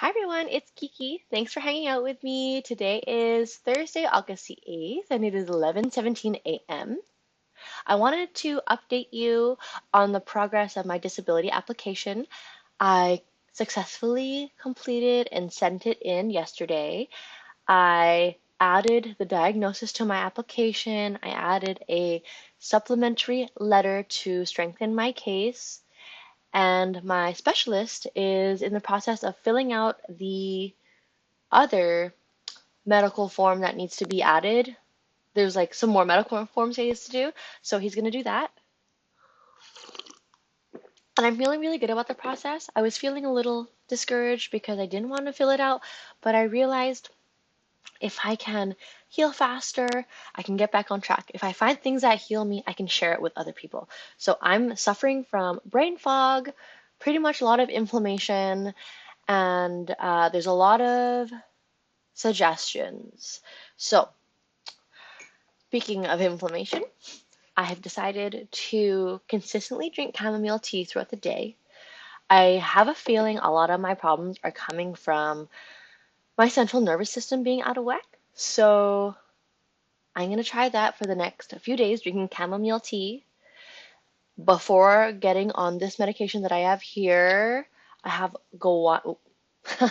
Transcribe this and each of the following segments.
Hi everyone, it's Kiki. Thanks for hanging out with me. Today is Thursday, August the 8th, and it is 11:17 a.m. I wanted to update you on the progress of my disability application. I successfully completed and sent it in yesterday. I added the diagnosis to my application. I added a supplementary letter to strengthen my case. And my specialist is in the process of filling out the other medical form that needs to be added. There's like some more medical forms he needs to do, so he's going to do that. And I'm feeling really good about the process. I was feeling a little discouraged because I didn't want to fill it out, but I realized if I can heal faster, I can get back on track. If I find things that heal me, I can share it with other people. So I'm suffering from brain fog, pretty much a lot of inflammation, and there's a lot of suggestions. So, speaking of inflammation, I have decided to consistently drink chamomile tea throughout the day. I have a feeling a lot of my problems are coming from my central nervous system being out of whack. So I'm going to try that for the next few days, drinking chamomile tea. Before getting on this medication that I have here, I have I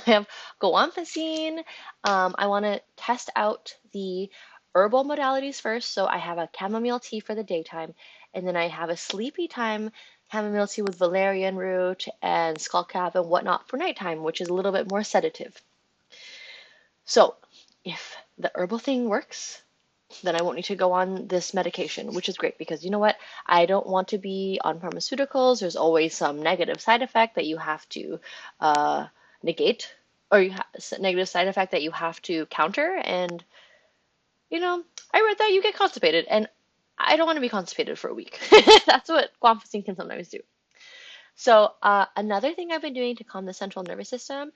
have guanfacine. I want to test out the herbal modalities first. So I have a chamomile tea for the daytime, and then I have a sleepy time chamomile tea with valerian root and skullcap and whatnot for nighttime, which is a little bit more sedative. So if the herbal thing works, then I won't need to go on this medication, which is great because you know what? I don't want to be on pharmaceuticals. There's always some negative side effect that you have to negate, or negative side effect that you have to counter. And I read that you get constipated, and I don't want to be constipated for a week. That's what guanfacine can sometimes do. So another thing I've been doing to calm the central nervous system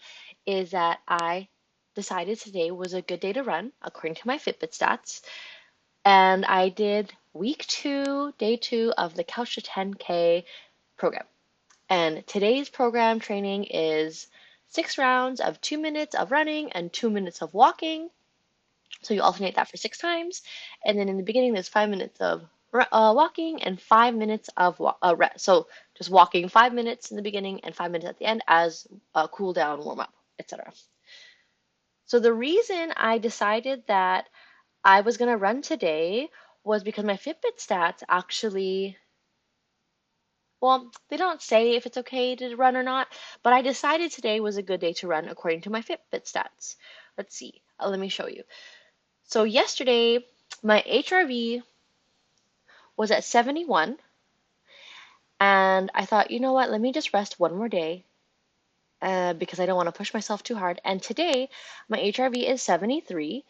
is that I decided today was a good day to run according to my Fitbit stats. And I did week 2, day 2 of the Couch to 10K program. And today's program training is 6 rounds of 2 minutes of running and 2 minutes of walking. So you alternate that for 6 times. And then in the beginning, there's 5 minutes of walking and 5 minutes of rest. So just walking 5 minutes in the beginning and 5 minutes at the end as a cool down, warm up, etc. So the reason I decided that I was going to run today was because my Fitbit stats actually, well, they don't say if it's okay to run or not, but I decided today was a good day to run according to my Fitbit stats. Let's see. Let me show you. So yesterday, my HRV was at 71, and I thought, you know what, let me just rest one more day because I don't want to push myself too hard. And today, my HRV is 73.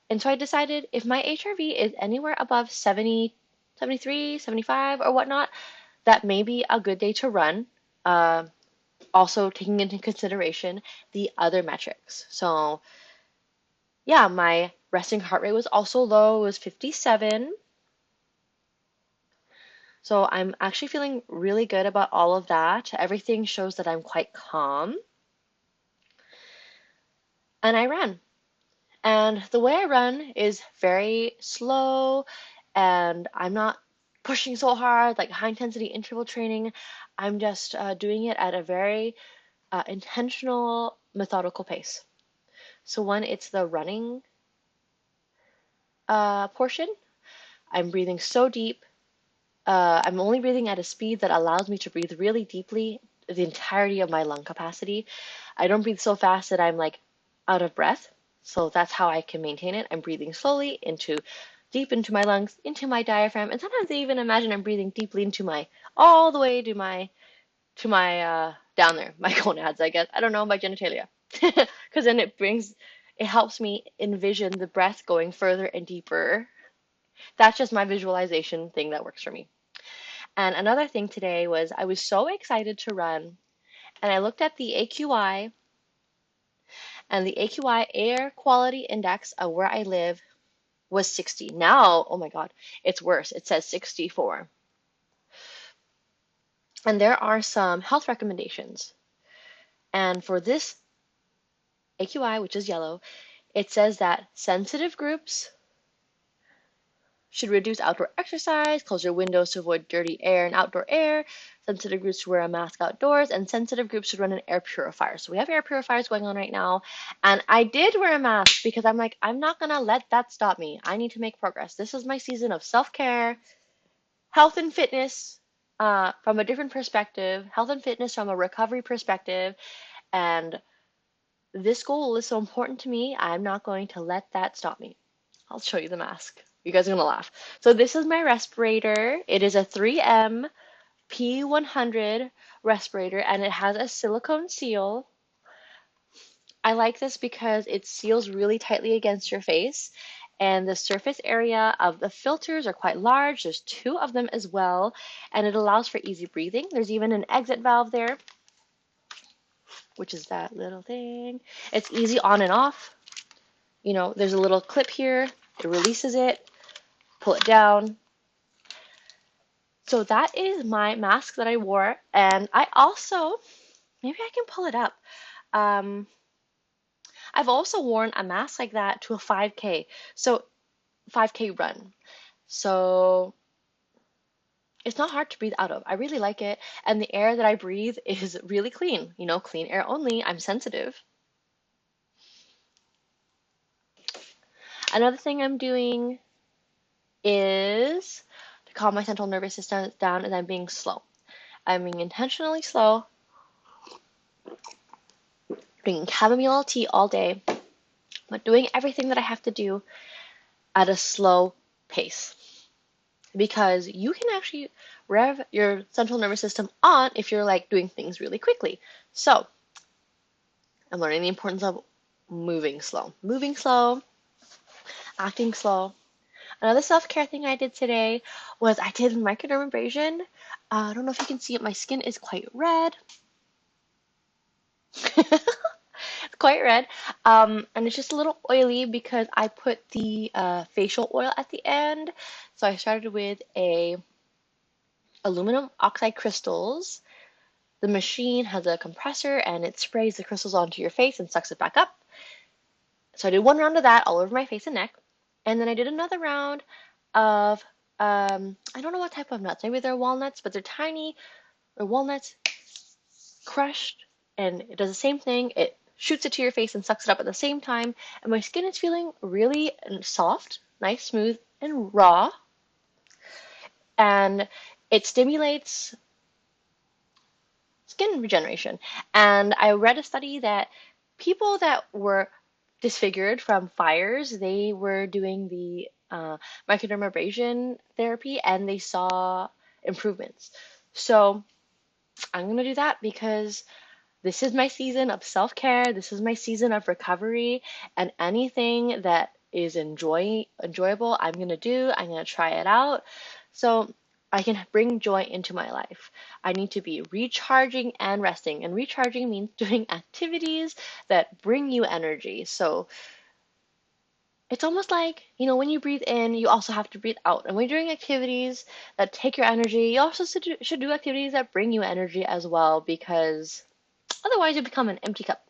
And so I decided if my HRV is anywhere above 70, 73, 75, or whatnot, that may be a good day to run. Also taking into consideration the other metrics. So yeah, my resting heart rate was also low. It was 57. So I'm actually feeling really good about all of that. Everything shows that I'm quite calm. And I ran. And the way I run is very slow, and I'm not pushing so hard like high intensity interval training. I'm just doing it at a very intentional, methodical pace. So when it's the running portion, I'm breathing so deep. I'm only breathing at a speed that allows me to breathe really deeply the entirety of my lung capacity. I don't breathe so fast that I'm like out of breath. So that's how I can maintain it. I'm breathing slowly deep into my lungs, into my diaphragm, and sometimes I even imagine I'm breathing deeply into all the way to my down there, my gonads, I guess. I don't know, my genitalia. Because then it helps me envision the breath going further and deeper. That's just my visualization thing that works for me. And another thing today was I was so excited to run, and I looked at the AQI, and the AQI air quality index of where I live was 60. Now, oh my God, it's worse. It says 64. And there are some health recommendations. And for this AQI, which is yellow, it says that sensitive groups should reduce outdoor exercise, close your windows to avoid dirty air and outdoor air. Sensitive groups should wear a mask outdoors, and sensitive groups should run an air purifier. So we have air purifiers going on right now. And I did wear a mask because I'm like, I'm not going to let that stop me. I need to make progress. This is my season of self-care, health and fitness from a different perspective, health and fitness from a recovery perspective. And this goal is so important to me. I'm not going to let that stop me. I'll show you the mask. You guys are gonna laugh. So this is my respirator. It is a 3M P100 respirator, and it has a silicone seal. I like this because it seals really tightly against your face, and the surface area of the filters are quite large. There's 2 of them as well, and it allows for easy breathing. There's even an exit valve there, which is that little thing. It's easy on and off. You know, there's a little clip here. It releases it. Pull it down. So that is my mask that I wore, and I also, maybe I can pull it up. Um, I've also worn a mask like that to a 5K, so 5K run. So it's not hard to breathe out of. I really like it, and the air that I breathe is really clean. You know, clean air only. I'm sensitive. Another thing I'm doing is to calm my central nervous system down, and I'm being slow. I'm being intentionally slow, drinking chamomile tea all day, but doing everything that I have to do at a slow pace. Because you can actually rev your central nervous system on if you're like doing things really quickly. So I'm learning the importance of moving slow, acting slow. Another self-care thing I did today was I did microdermabrasion. I don't know if you can see it, my skin is quite red. It's quite red. And it's just a little oily because I put the facial oil at the end. So I started with a aluminum oxide crystals. The machine has a compressor and it sprays the crystals onto your face and sucks it back up. So I did 1 round of that all over my face and neck. And then I did another round of, I don't know what type of nuts. Maybe they're walnuts, but they're tiny. They're walnuts crushed, and it does the same thing. It shoots it to your face and sucks it up at the same time. And my skin is feeling really soft, nice, smooth, and raw. And it stimulates skin regeneration. And I read a study that people that were disfigured from fires, they were doing the microdermabrasion therapy and they saw improvements. So I'm going to do that because this is my season of self-care. This is my season of recovery, and anything that is enjoyable, I'm going to do. I'm going to try it out so I can bring joy into my life. I need to be recharging and resting, and recharging means doing activities that bring you energy. So it's almost like, you know, when you breathe in, you also have to breathe out. And when you're doing activities that take your energy, you also should do activities that bring you energy as well, because otherwise you become an empty cup.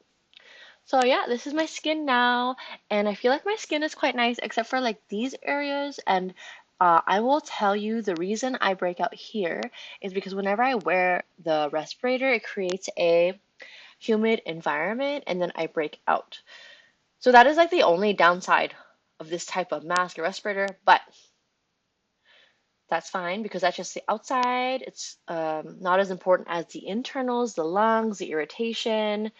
So yeah, this is my skin now, and I feel like my skin is quite nice, except for like these areas. And I will tell you the reason I break out here is because whenever I wear the respirator, it creates a humid environment, and then I break out. So that is like the only downside of this type of mask or respirator, but that's fine because that's just the outside. It's not as important as the internals, the lungs, the irritation,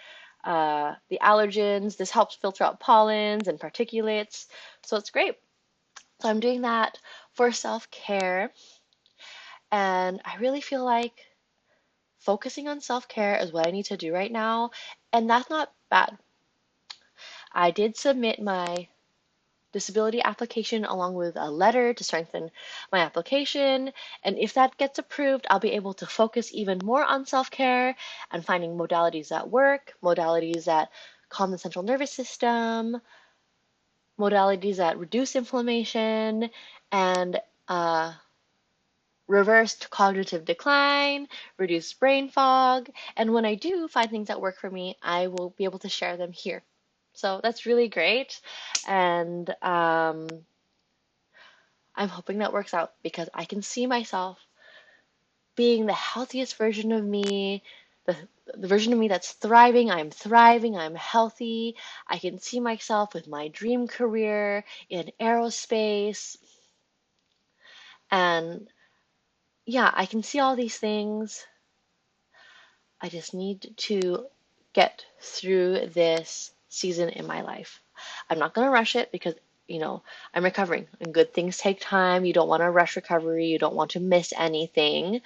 the allergens. This helps filter out pollens and particulates. So it's great. So I'm doing that for self-care. And I really feel like focusing on self-care is what I need to do right now. And that's not bad. I did submit my disability application along with a letter to strengthen my application. And if that gets approved, I'll be able to focus even more on self-care and finding modalities that work, modalities that calm the central nervous system, modalities that reduce inflammation and reverse cognitive decline, reduce brain fog. And when I do find things that work for me, I will be able to share them here. So that's really great. And I'm hoping that works out because I can see myself being the healthiest version of me, the, the version of me that's thriving, I'm healthy. I can see myself with my dream career in aerospace. And yeah, I can see all these things. I just need to get through this season in my life. I'm not going to rush it because, I'm recovering and good things take time. You don't want to rush recovery. You don't want to miss anything.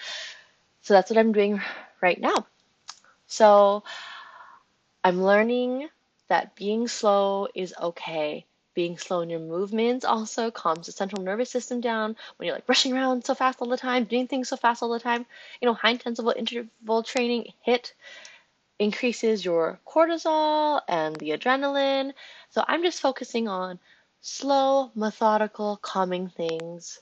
So that's what I'm doing right now. So I'm learning that being slow is okay. Being slow in your movements also calms the central nervous system down when you're like rushing around so fast all the time, doing things so fast all the time. High intensive interval training HIIT increases your cortisol and the adrenaline. So I'm just focusing on slow, methodical, calming things.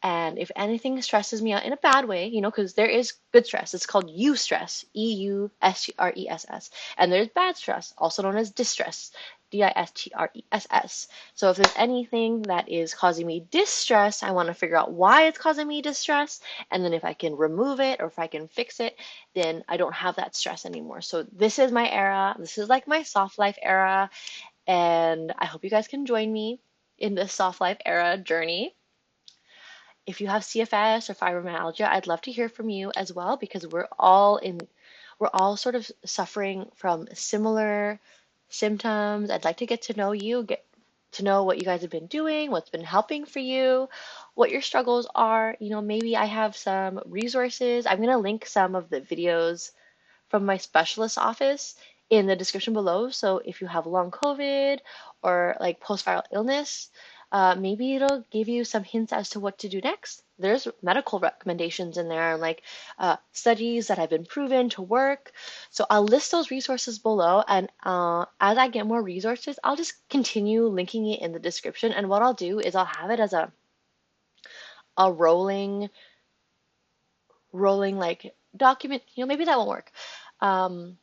And if anything stresses me out in a bad way, because there is good stress, it's called eustress, EUSTRESS. And there's bad stress, also known as distress, DISTRESS. So if there's anything that is causing me distress, I want to figure out why it's causing me distress. And then if I can remove it or if I can fix it, then I don't have that stress anymore. So this is my era. This is like my soft life era. And I hope you guys can join me in this soft life era journey. If you have CFS or fibromyalgia, I'd love to hear from you as well because we're all sort of suffering from similar symptoms. I'd like to get to know you, get to know what you guys have been doing, what's been helping for you, what your struggles are. Maybe I have some resources. I'm going to link some of the videos from my specialist office in the description below. So if you have long COVID or like post-viral illness, maybe it'll give you some hints as to what to do next. There's medical recommendations in there and like studies that have been proven to work. So I'll list those resources below, and as I get more resources, I'll just continue linking it in the description. And what I'll do is I'll have it as a rolling like document. Maybe that won't work. Um,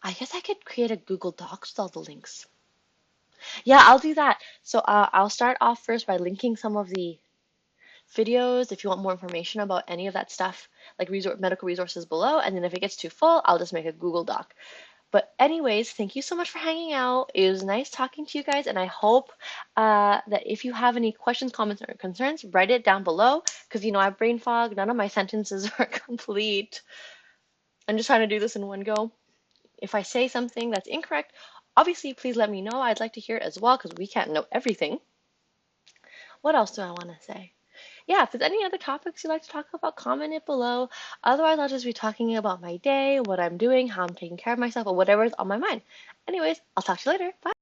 I guess I could create a Google Docs with all the links. Yeah, I'll do that. So I'll start off first by linking some of the videos if you want more information about any of that stuff, like medical resources below. And then if it gets too full, I'll just make a Google Doc. But anyways, thank you so much for hanging out. It was nice talking to you guys, and I hope that if you have any questions, comments, or concerns, write it down below because I have brain fog. None of my sentences are complete. I'm just trying to do this in one go. If I say something that's incorrect, obviously please let me know. I'd like to hear it as well because we can't know everything. What else do I want to say? Yeah, if there's any other topics you'd like to talk about, comment it below. Otherwise, I'll just be talking about my day, what I'm doing, how I'm taking care of myself, or whatever is on my mind. Anyways, I'll talk to you later. Bye.